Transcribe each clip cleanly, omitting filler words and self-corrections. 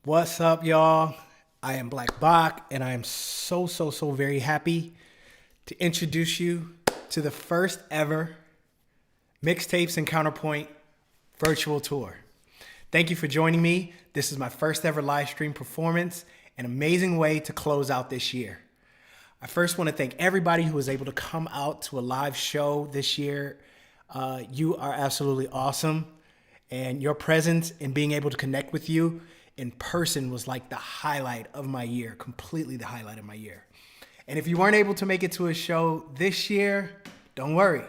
What's up, y'all? I am BLKBOK, and I am so very happy to introduce you to the first ever Mixtapes and Counterpoint virtual tour. Thank you for joining me. This is my first ever live stream performance, an amazing way to close out this year. I first want to thank everybody who was able to come out to a live show this year. You are absolutely awesome, and your presence and being able to connect with you in person was like the highlight of my year, completely the highlight of my year. And if you weren't able to make it to a show this year, don't worry,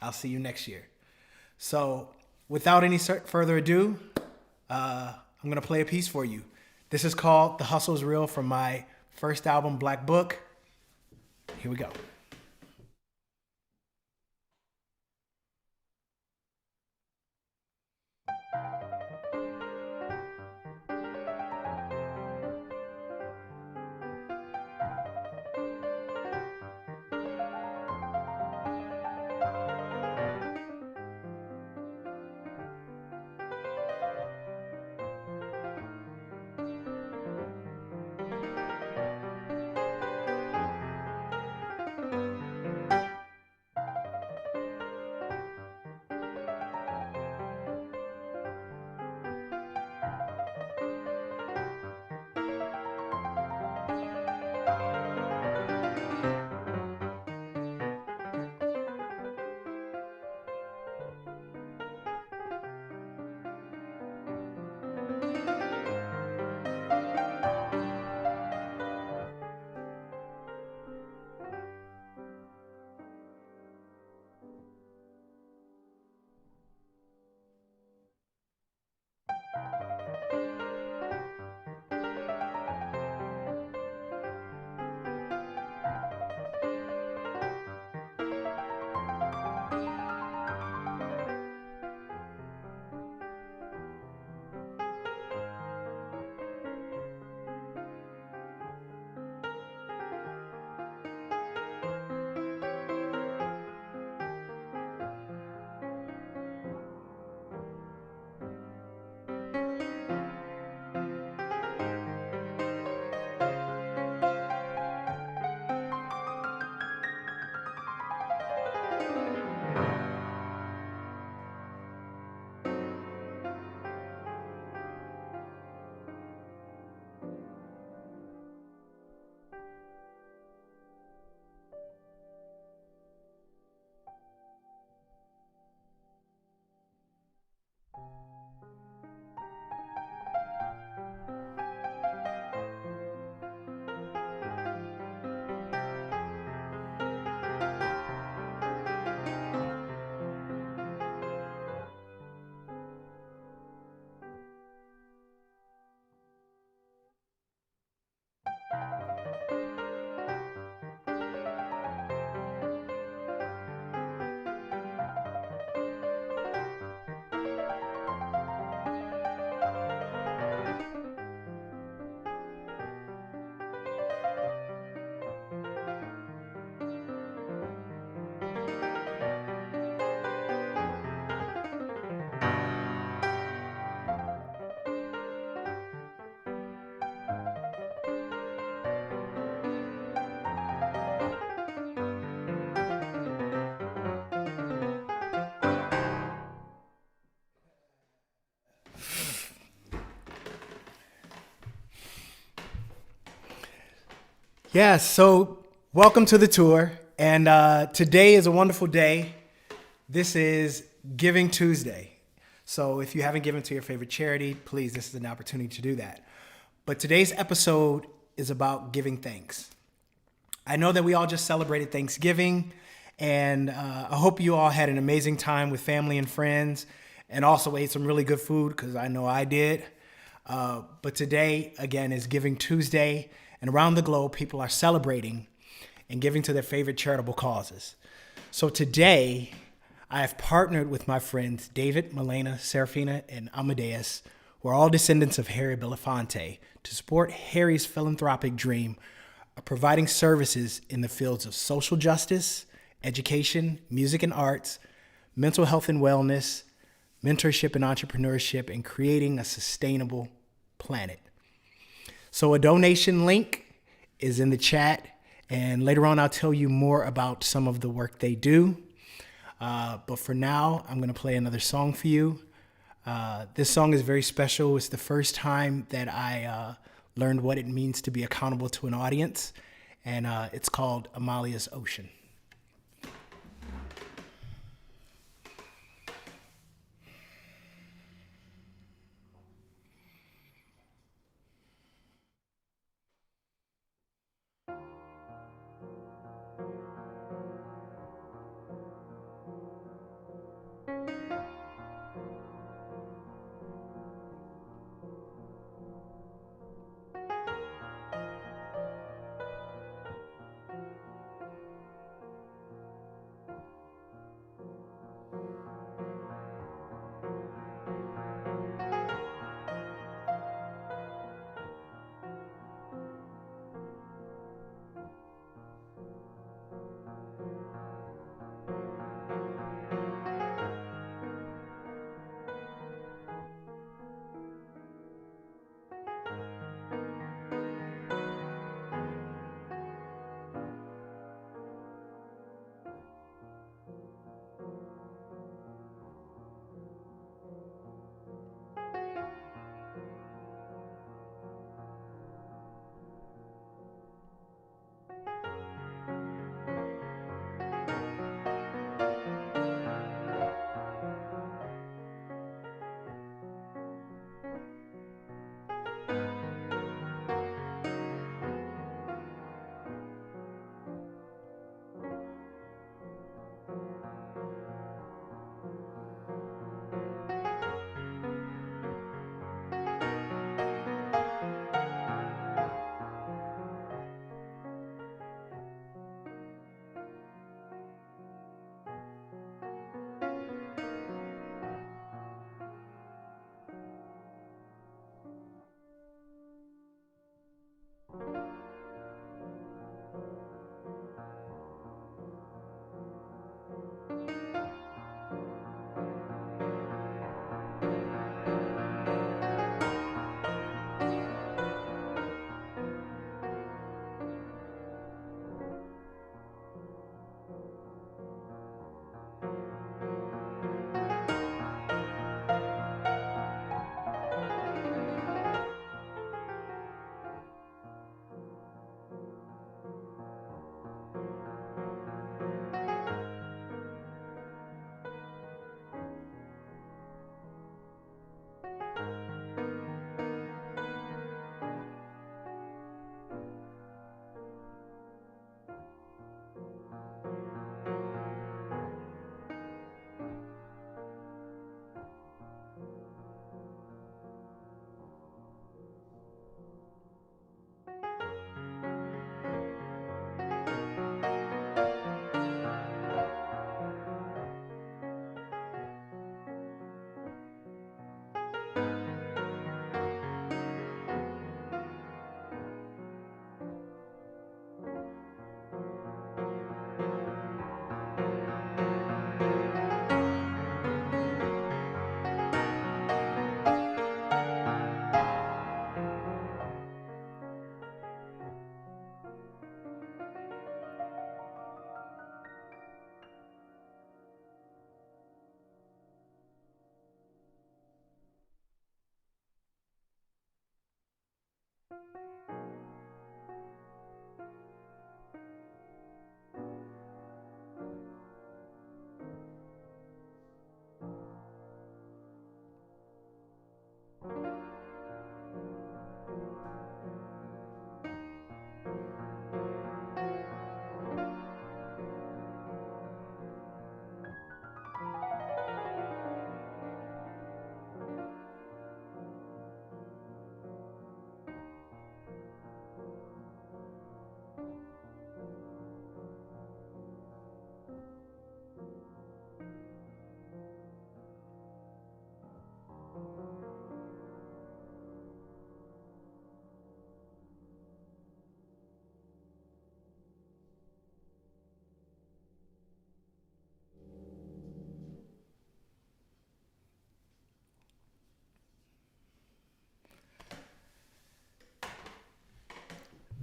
I'll see you next year. So without any further ado, I'm gonna play a piece for you. This is called The Hustle's Real from my first album, Black Book. Here we go. Yeah, so welcome to the tour. And today is a wonderful day. This is Giving Tuesday. So if you haven't given to your favorite charity, please, this is an opportunity to do that. But today's episode is about giving thanks. I know that we all just celebrated Thanksgiving, and I hope you all had an amazing time with family and friends, and also ate some really good food, because I know I did. But today, again, is Giving Tuesday. And around the globe, people are celebrating and giving to their favorite charitable causes. So today, I have partnered with my friends David, Milena, Serafina, and Amadeus, who are all descendants of Harry Belafonte, to support Harry's philanthropic dream of providing services in the fields of social justice, education, music and arts, mental health and wellness, mentorship and entrepreneurship, and creating a sustainable planet. So a donation link is in the chat, and later on I'll tell you more about some of the work they do. But for now, I'm going to play another song for you. This song is very special. It's the first time that I learned what it means to be accountable to an audience, and it's called Amalia's Ocean.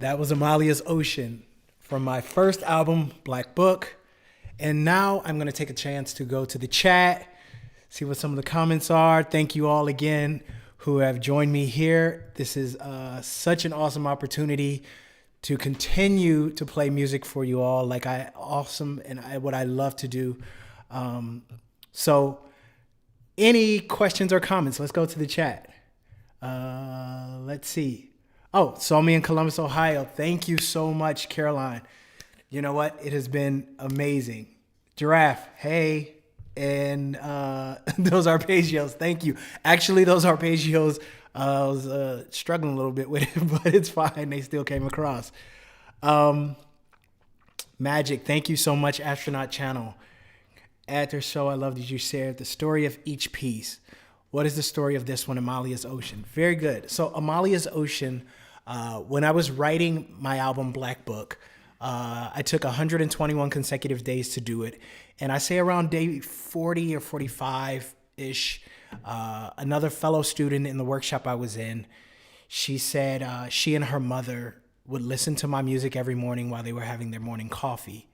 That was Amalia's Ocean from my first album, Black Book. And now I'm going to take a chance to go to the chat, see what some of the comments are. Thank you all again who have joined me here. This is such an awesome opportunity to continue to play music for you all, like what I love to do. So any questions or comments? Let's go to the chat. Let's see. Oh, saw me in Columbus, Ohio. Thank you so much, Caroline. You know what? It has been amazing. Giraffe, hey. And those arpeggios, thank you. Actually, those arpeggios, I was struggling a little bit with it, but it's fine. They still came across. Magic, thank you so much, Astronaut Channel. At their show, I love that you shared the story of each piece. What is the story of this one, Amalia's Ocean? Very good. So Amalia's Ocean, when I was writing my album, Black Book, I took 121 consecutive days to do it. And I say around day 40 or 45-ish, another fellow student in the workshop I was in, she said she and her mother would listen to my music every morning while they were having their morning coffee.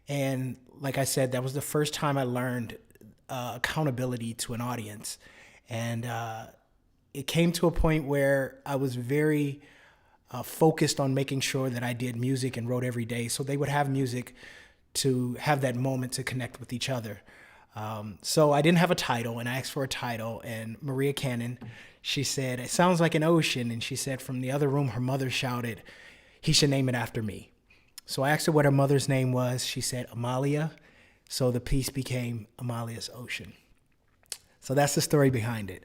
And like I said, that was the first time I learned accountability to an audience. And it came to a point where I was very focused on making sure that I did music and wrote every day. So they would have music to have that moment to connect with each other. So I didn't have a title, and I asked for a title. And Maria Cannon, she said, it sounds like an ocean. And she said from the other room, her mother shouted, he should name it after me. So I asked her what her mother's name was. She said, Amalia. So the piece became Amalia's Ocean. So that's the story behind it.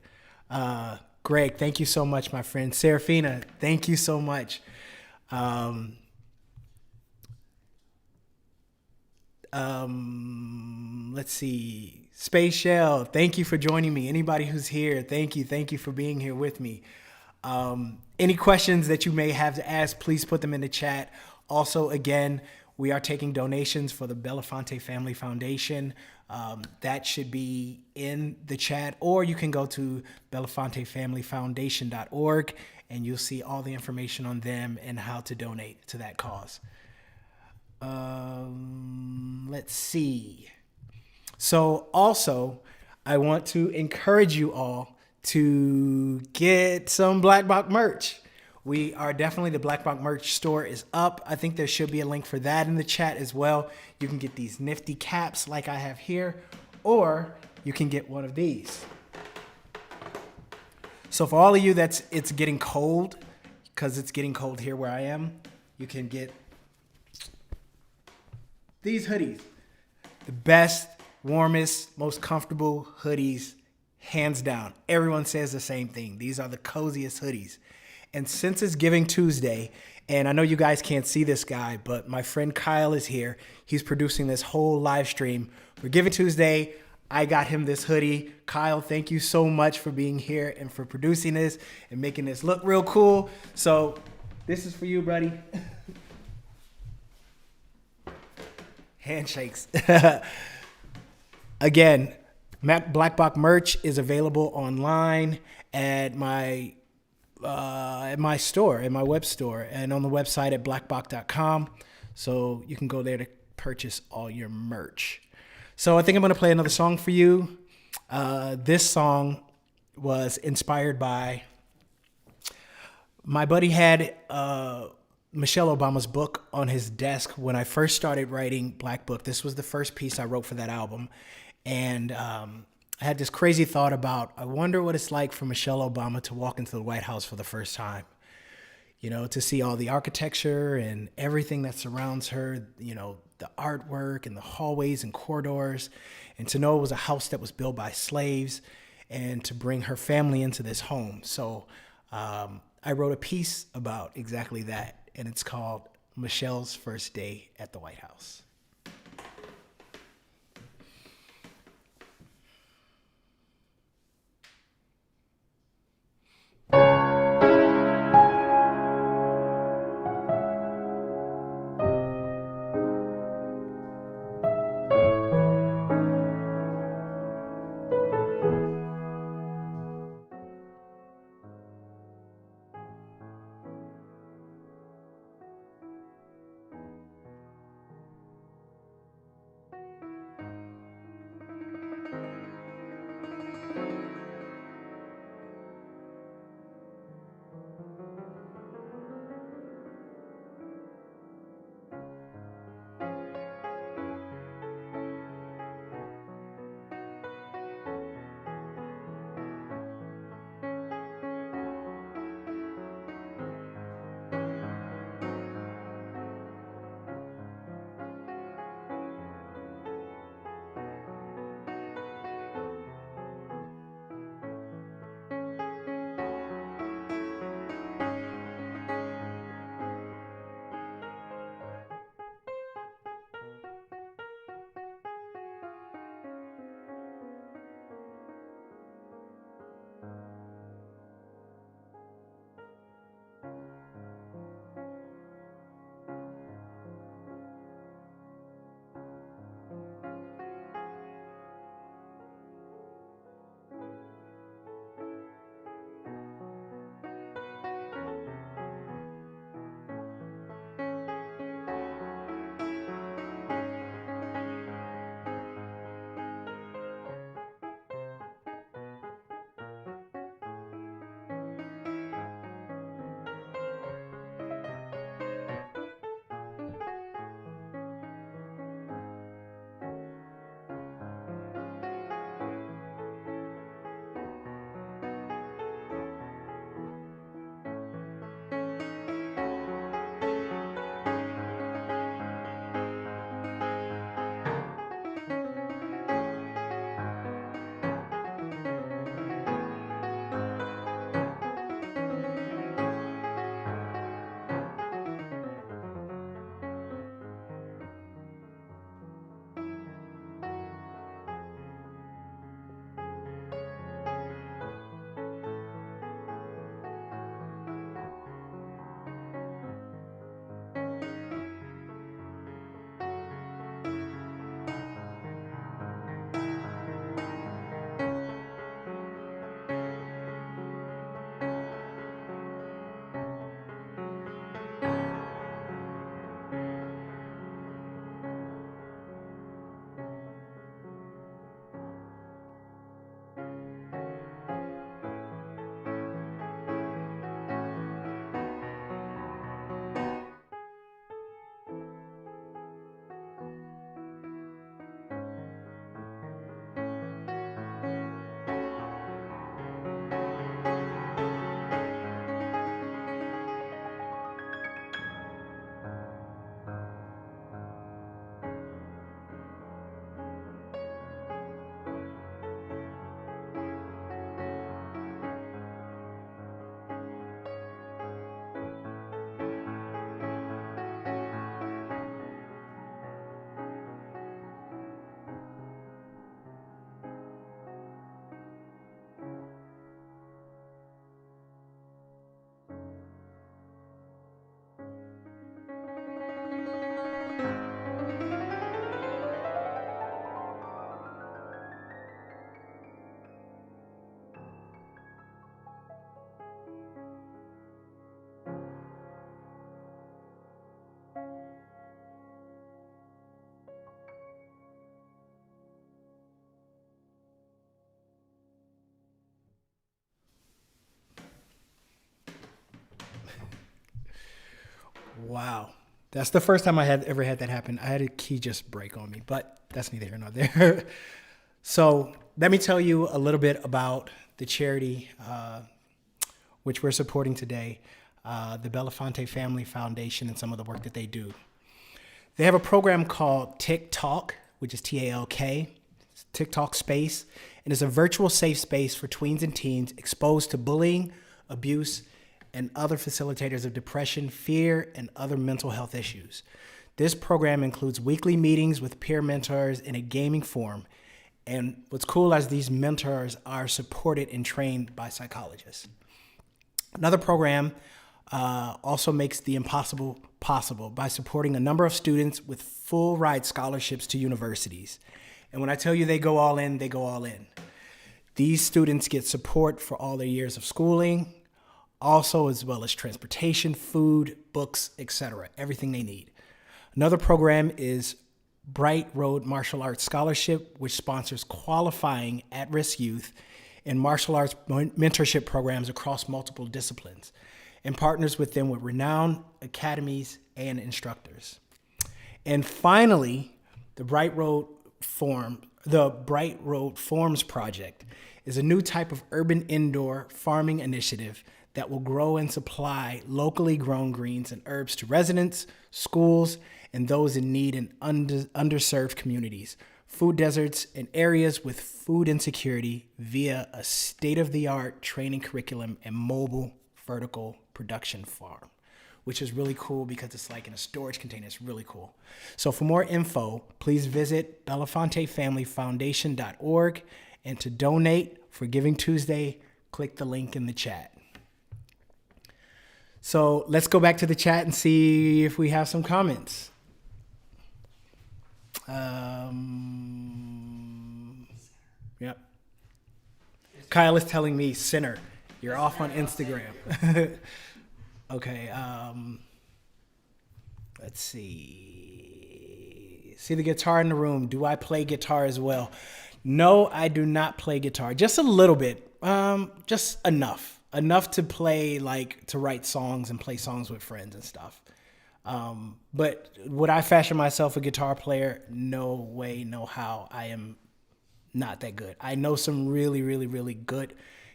Greg, thank you so much, my friend. Serafina, thank you so much. Let's see. Space Shell, thank you for joining me. Anybody who's here, thank you. Thank you for being here with me. Any questions that you may have to ask, please put them in the chat. Also, again, we are taking donations for the Belafonte Family Foundation. That should be in the chat, or you can go to belafontefamilyfoundation.org and you'll see all the information on them and how to donate to that cause. Let's see. So also, I want to encourage you all to get some Black BLK merch. We are definitely, the Black BLK merch store is up. I think there should be a link for that in the chat as well. You can get these nifty caps like I have here, or you can get one of these. So for all of you it's getting cold, because it's getting cold here where I am, you can get these hoodies. The best, warmest, most comfortable hoodies, hands down. Everyone says the same thing. These are the coziest hoodies. And since it's Giving Tuesday, and I know you guys can't see this guy, but my friend Kyle is here. He's producing this whole live stream for Giving Tuesday. I got him this hoodie. Kyle, thank you so much for being here and for producing this and making this look real cool. So this is for you, buddy. Handshakes. Again, Black BLK merch is available online at my store, at my web store, and on the website at blackbok.com. So you can go there to purchase all your merch. So I think I'm going to play another song for you. This song was inspired by my buddy had Michelle Obama's book on his desk when I first started writing Black Book. This was the first piece I wrote for that album. And I had this crazy thought about, I wonder what it's like for Michelle Obama to walk into the White House for the first time. You know, to see all the architecture and everything that surrounds her, you know, the artwork and the hallways and corridors, and to know it was a house that was built by slaves, and to bring her family into this home. So I wrote a piece about exactly that, and it's called Michelle's First Day at the White House. Wow. That's the first time I had ever had that happen. I had a key just break on me, but that's neither here nor there. So let me tell you a little bit about the charity which we're supporting today, the Belafonte Family Foundation, and some of the work that they do. They have a program called TikTok, which is TALK, TikTok Space, and is a virtual safe space for tweens and teens exposed to bullying, abuse, and other facilitators of depression, fear, and other mental health issues. This program includes weekly meetings with peer mentors in a gaming form. And what's cool is these mentors are supported and trained by psychologists. Another program also makes the impossible possible by supporting a number of students with full ride scholarships to universities. And when I tell you they go all in, they go all in. These students get support for all their years of schooling, also as well as transportation, food, books, etc., everything they need. Another program is Bright Road Martial Arts Scholarship, which sponsors qualifying at-risk youth in martial arts mentorship programs across multiple disciplines and partners with them with renowned academies and instructors. And finally, the Bright Road Forms Project is a new type of urban indoor farming initiative that will grow and supply locally grown greens and herbs to residents, schools, and those in need in underserved communities, food deserts, and areas with food insecurity via a state-of-the-art training curriculum and mobile vertical production farm, which is really cool because it's like in a storage container. It's really cool. So for more info, please visit BelafonteFamilyFoundation.org, and to donate for Giving Tuesday, click the link in the chat. So let's go back to the chat and see if we have some comments. Yep. Kyle is telling me, sinner, you're off on Instagram. Okay. Let's see. See the guitar in the room. Do I play guitar as well? No, I do not play guitar. Just a little bit. Just enough to play, like to write songs and play songs with friends and stuff. But would I fashion myself a guitar player? No way, no how. I am not that good. I know some really, really, really good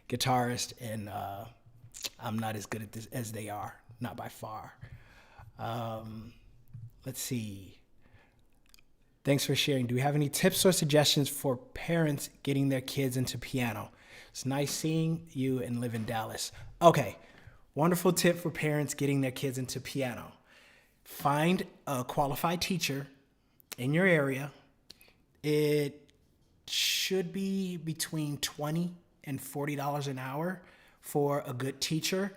guitarists, and I'm not as good at this as they are, not by far. Let's see. Thanks for sharing. Do you have any tips or suggestions for parents getting their kids into piano? It's nice seeing you and live in Dallas. Okay, wonderful tip for parents getting their kids into piano. Find a qualified teacher in your area. It should be between $20 and $40 an hour for a good teacher.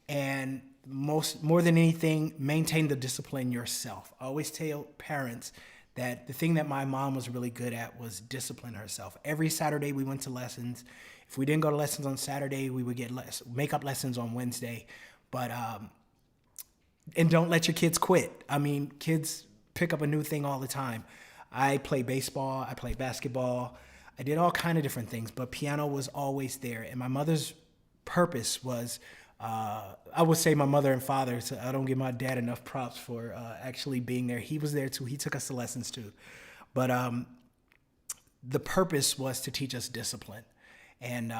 And more than anything, maintain the discipline yourself. I always tell parents that the thing that my mom was really good at was discipline herself. Every Saturday we went to lessons. If we didn't go to lessons on Saturday, we would get makeup lessons on Wednesday. But and don't let your kids quit. I mean, kids pick up a new thing all the time. I play baseball, I play basketball, I did all kind of different things, but piano was always there. And my mother's purpose was, I would say my mother and father, so I don't give my dad enough props for actually being there. He was there too, he took us to lessons too. But the purpose was to teach us discipline. And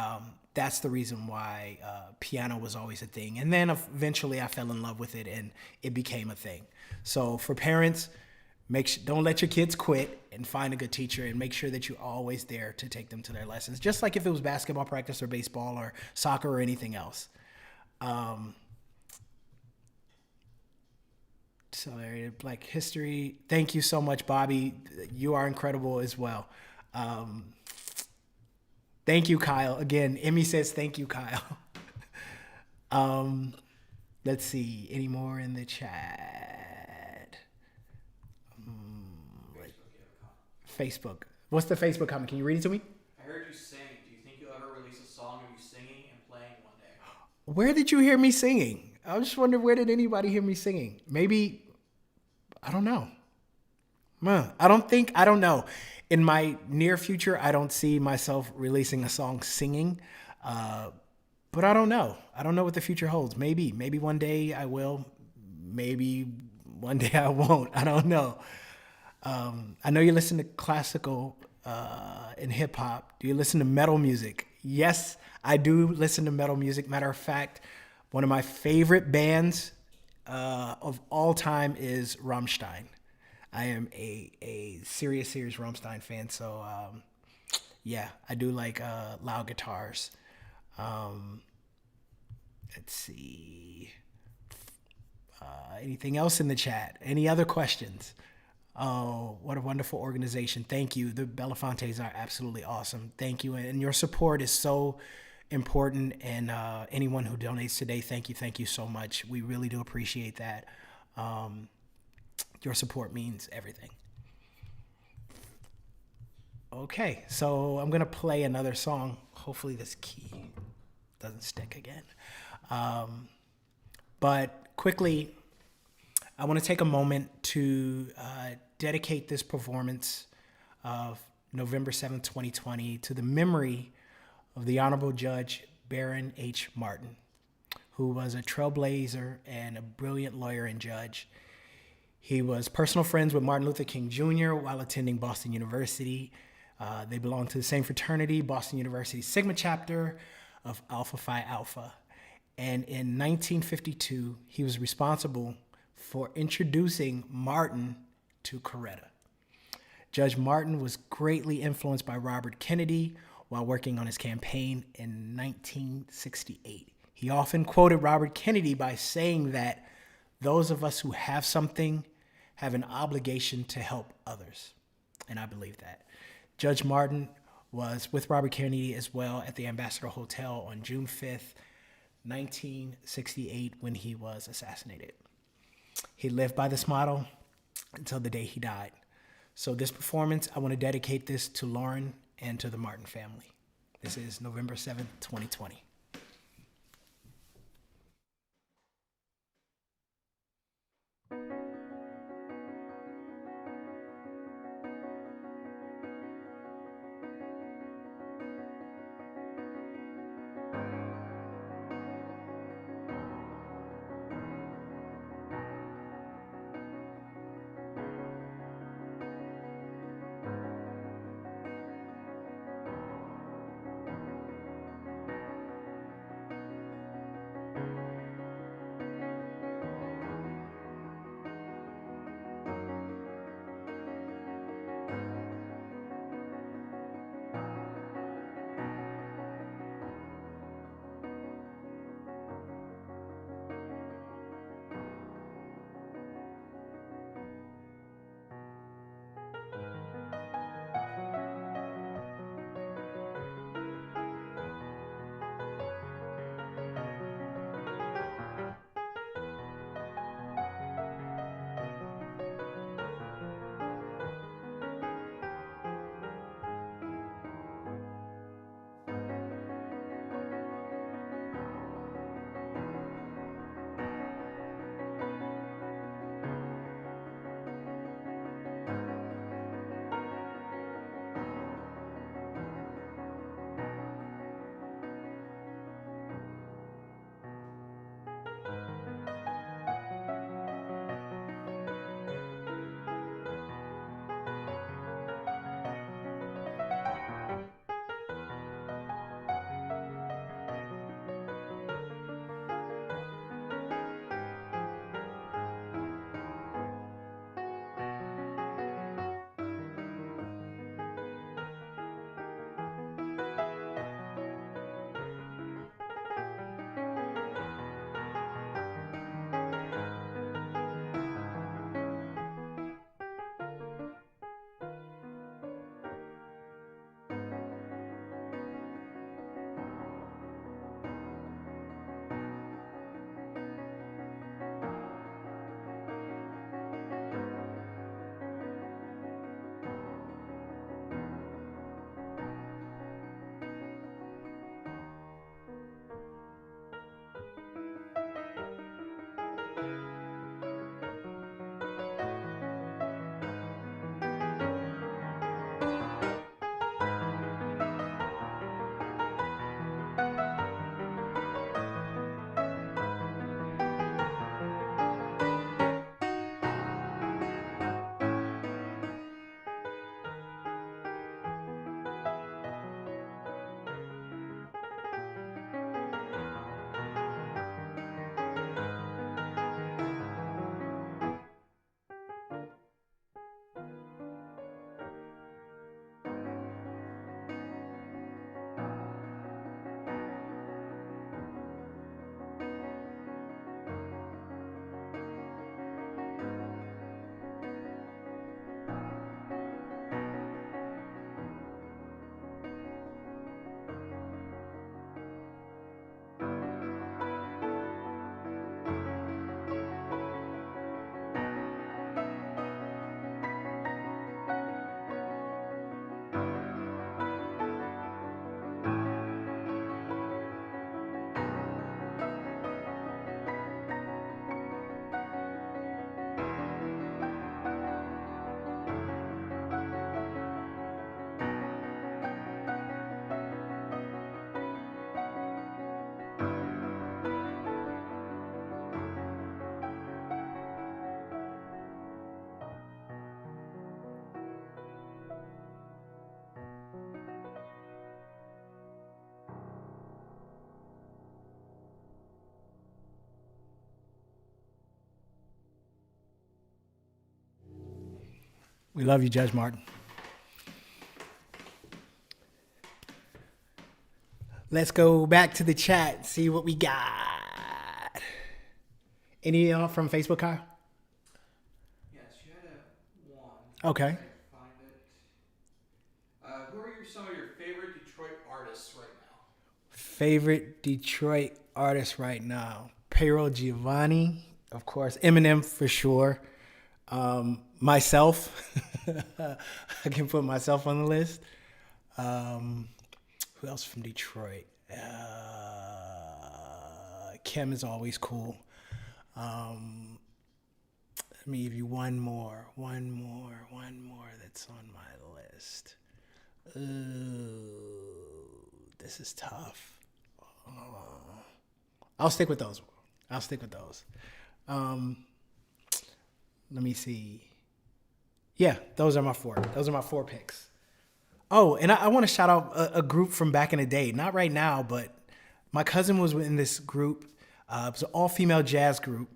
that's the reason why piano was always a thing. And then eventually I fell in love with it and it became a thing. So for parents, don't let your kids quit and find a good teacher, and make sure that you're always there to take them to their lessons. Just like if it was basketball practice or baseball or soccer or anything else. So Black History. Thank you so much, Bobby. You are incredible as well. Thank you, Kyle. Again, Emmy says thank you, Kyle. Let's see. Any more in the chat? Facebook. What's the Facebook comment? Can you read it to me? I heard you sing. Do you think you'll ever release a song of you singing and playing one day? Where did you hear me singing? I was just wondering, where did anybody hear me singing? Maybe, I don't know. I don't know. In my near future, I don't see myself releasing a song singing, but I don't know. I don't know what the future holds. Maybe one day I will. maybe one day I won't. I don't know. I know you listen to classical and hip hop. Do you listen to metal music? Yes, I do listen to metal music. Matter of fact, one of my favorite bands of all time is Rammstein. I am a serious Rammstein fan. So yeah, I do like loud guitars. Um, let's see. Anything else in the chat? Any other questions? Oh, what a wonderful organization. Thank you. The Belafontes are absolutely awesome. Thank you. And your support is so important. And anyone who donates today, thank you. Thank you so much. We really do appreciate that. Your support means everything. Okay, so I'm going to play another song. Hopefully this key doesn't stick again. But quickly, I want to take a moment to dedicate this performance of November 7th, 2020 to the memory of the Honorable Judge Baron H. Martin, who was a trailblazer and a brilliant lawyer and judge. He was personal friends with Martin Luther King Jr. while attending Boston University. They belonged to the same fraternity, Boston University Sigma chapter of Alpha Phi Alpha. And in 1952, he was responsible for introducing Martin to Coretta. Judge Martin was greatly influenced by Robert Kennedy while working on his campaign in 1968. He often quoted Robert Kennedy by saying that those of us who have something have an obligation to help others. And I believe that. Judge Martin was with Robert Kennedy as well at the Ambassador Hotel on June 5th, 1968, when he was assassinated. He lived by this motto until the day he died. So this performance, I want to dedicate this to Lauren and to the Martin family. This is November 7th, 2020. We love you, Judge Martin. Let's go back to the chat, see what we got. Any from Facebook, Kyle? Yes, you had one. Okay. I can find it. Who are some of your favorite Detroit artists right now? Favorite Detroit artist right now? Payroll Giovanni, of course. Eminem for sure. Myself. I can put myself on the list. Who else from Detroit? Kim is always cool. Let me give you one more that's on my list. Ooh, this is tough. I'll stick with those. Let me see. Yeah, those are my four picks. Oh, and I want to shout out a group from back in the day. Not right now, but my cousin was in this group. It was an all-female jazz group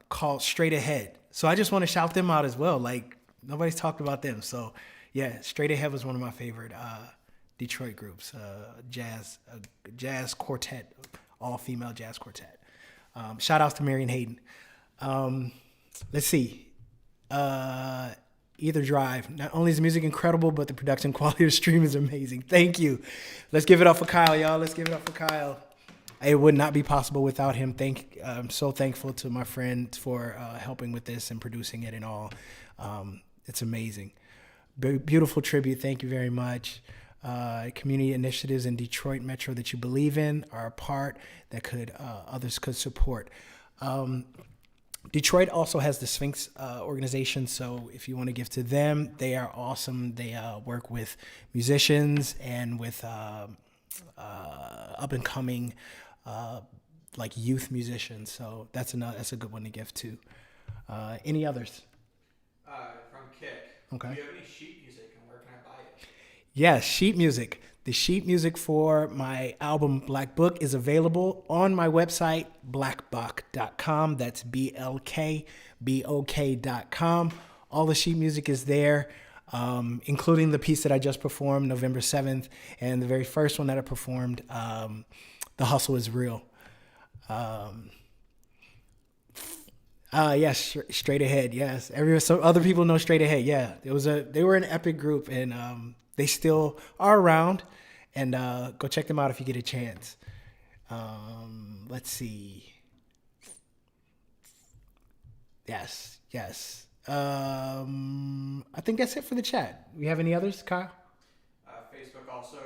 called Straight Ahead. So I just want to shout them out as well. Like, nobody's talked about them. So, yeah, Straight Ahead was one of my favorite Detroit groups. Jazz quartet, all-female jazz quartet. Shout outs to Marion Hayden. Let's see. Either Drive. Not only is the music incredible, but the production quality of the stream is amazing. Thank you. Let's give it up for Kyle, y'all. Let's give it up for Kyle. It would not be possible without him. I'm so thankful to my friend for helping with this and producing it and all. It's amazing. Beautiful tribute. Thank you very much. Community initiatives in Detroit Metro that you believe in are a part that others could support. Detroit also has the Sphinx organization, so if you want to give to them, they are awesome. They work with musicians and with up-and-coming like youth musicians, so that's a good one to give to. Any others? From Kick. Okay. Do you have any sheet music, and where can I buy it? Yes, sheet music. The sheet music for my album Black Book is available on my website, blackbok.com. That's BLKBOK.com. All the sheet music is there, including the piece that I just performed November 7th, and the very first one that I performed, The Hustle is Real. Yes, Straight Ahead. Yes, so other people know Straight Ahead. Yeah, they were an epic group, and they still are around. And go check them out if you get a chance. Let's see. Yes. I think that's it for the chat. We have any others, Kyle? Facebook also,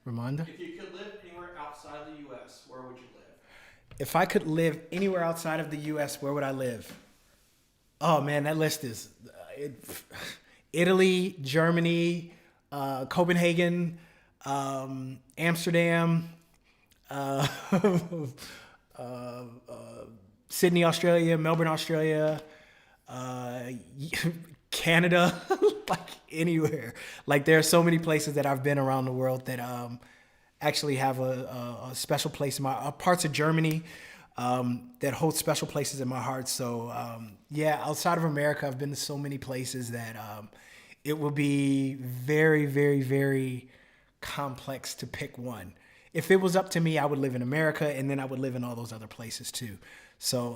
Ramonda? If you could live anywhere outside the U.S., where would you live? If I could live anywhere outside of the U.S., where would I live? Oh, man, that list is Italy, Germany, Copenhagen, Amsterdam, Sydney, Australia, Melbourne, Australia, Canada, like anywhere. Like there are so many places that I've been around the world that actually have a special place in my parts of Germany that hold special places in my heart. So yeah, outside of America, I've been to so many places that it will be very, very, very complex to pick one. If it was up to me, I would live in America, and then I would live in all those other places too. So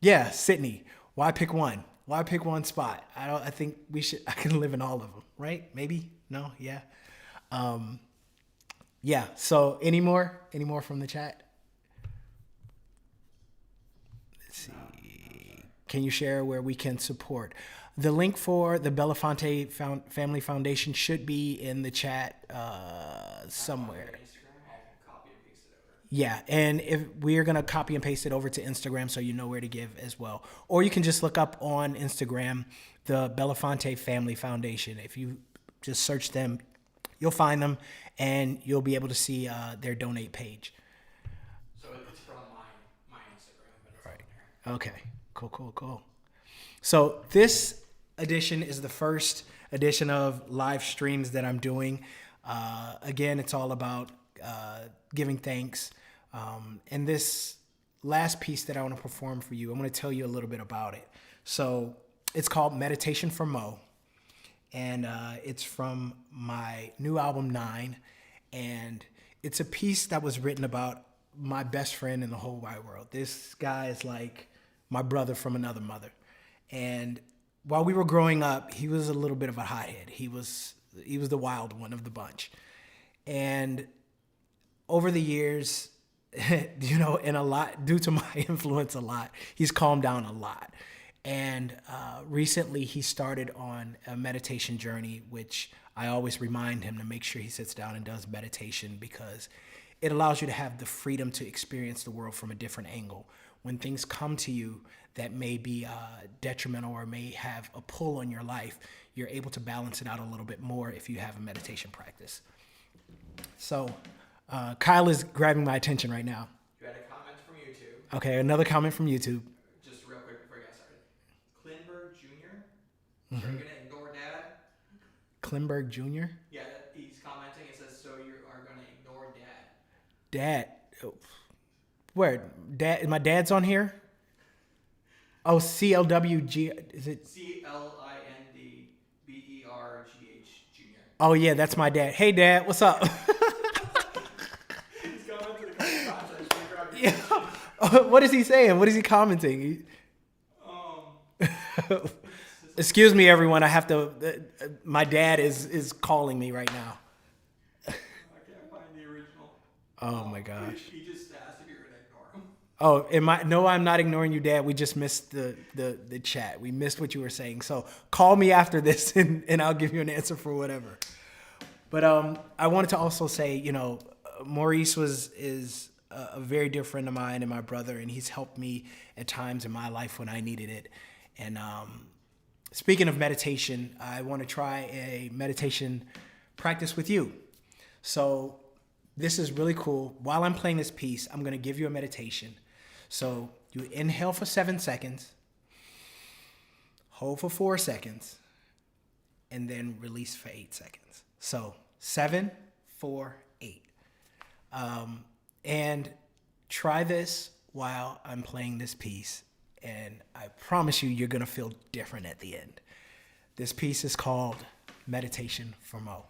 yeah, Sydney. Why pick one? Why pick one spot? I think I can live in all of them, right? Maybe? No? Yeah. Yeah. So any more from the chat? Let's see. Can you share where we can support? The link for the Belafonte Family Foundation should be in the chat somewhere. Yeah, and if we're going to copy and paste it over to Instagram so you know where to give as well. Or you can just look up on Instagram the Belafonte Family Foundation. If you just search them, you'll find them, and you'll be able to see their donate page. So it's from my Instagram, but it's right. on there. Okay, cool. So this edition is the first edition of live streams that I'm doing. Again, it's all about giving thanks. And this last piece that I want to perform for you, I'm going to tell you a little bit about it. So It's called Meditation for Mo. And it's from my new album, 9. And it's a piece that was written about my best friend in the whole wide world. This guy is like my brother from another mother. And while we were growing up, he was a little bit of a hothead. He was the wild one of the bunch. And over the years, and a lot, due to my influence a lot, he's calmed down a lot. And recently he started on a meditation journey, which I always remind him to make sure he sits down and does meditation, because it allows you to have the freedom to experience the world from a different angle. When things come to you that may be detrimental or may have a pull on your life, you're able to balance it out a little bit more if you have a meditation practice. So Kyle is grabbing my attention right now. You had a comment from YouTube. Okay, another comment from YouTube. Just real quick before you get started. Klinberg Jr. So are you gonna ignore Dad? Klimberg Jr.? Yeah, he's commenting. It says, so you are gonna ignore Dad. Dad. Where? Dad? My dad's on here? Oh, CLWG. Is it? CLINDBERGH Jr. Oh, yeah, that's my dad. Hey, Dad, what's up? He's commenting a couple times. I just wanna grab your Yeah. What is he saying? What is he commenting? Excuse me, everyone. I have to. My dad is calling me right now. I can't find the original. Oh my gosh. He just asked if you were gonna ignore him. Oh, am I? No, I'm not ignoring you, Dad. We just missed the chat. We missed what you were saying. So call me after this, and I'll give you an answer for whatever. But I wanted to also say, Maurice is a very dear friend of mine and my brother, and he's helped me at times in my life when I needed it. And speaking of meditation, I want to try a meditation practice with you. So this is really cool. While I'm playing this piece, I'm going to give you a meditation. So you inhale for 7 seconds, hold for 4 seconds, and then release for 8 seconds. So 7, 4, 8. And try this while I'm playing this piece. And I promise you, you're going to feel different at the end. This piece is called Meditation for Mo.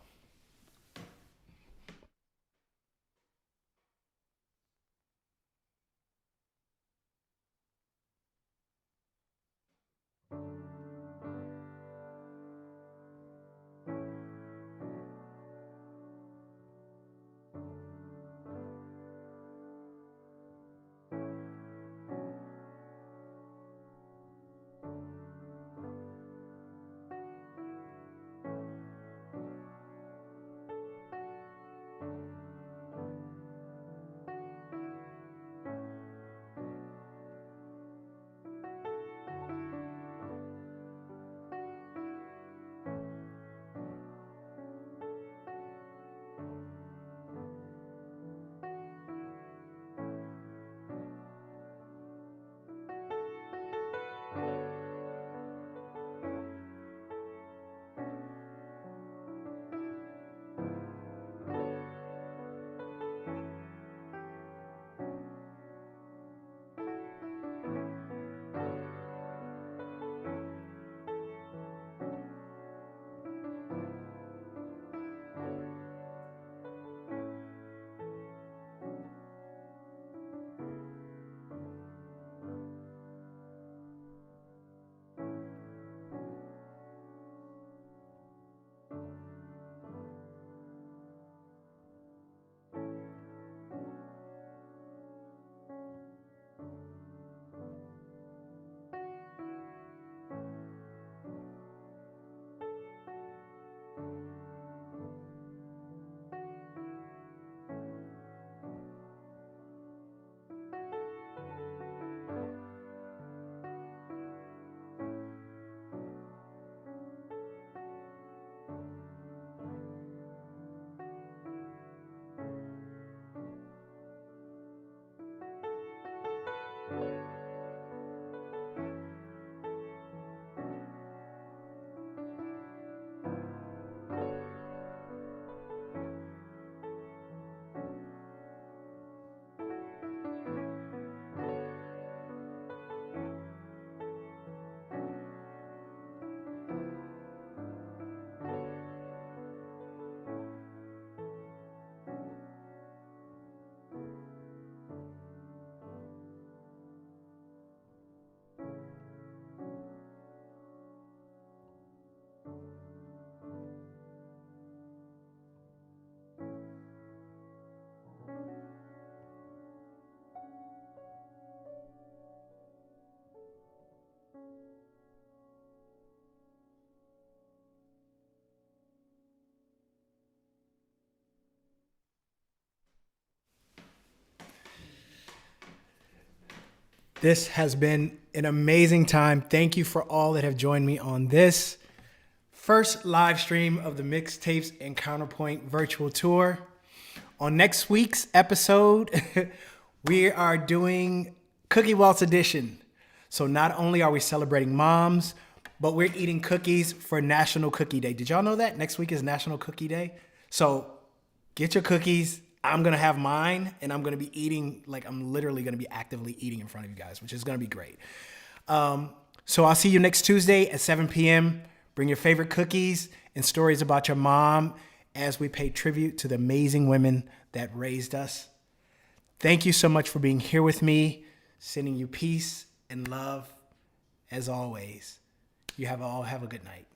This has been an amazing time. Thank you for all that have joined me on this first live stream of the Mixtapes and Counterpoint virtual tour. On next week's episode, we are doing Cookie Waltz Edition. So not only are we celebrating moms, but we're eating cookies for National Cookie Day. Did y'all know that? Next week is National Cookie Day. So get your cookies. I'm going to have mine, and I'm going to be eating, like I'm literally going to be actively eating in front of you guys, which is going to be great. So I'll see you next Tuesday at 7 p.m. Bring your favorite cookies and stories about your mom as we pay tribute to the amazing women that raised us. Thank you so much for being here with me, sending you peace and love as always. You all have a good night.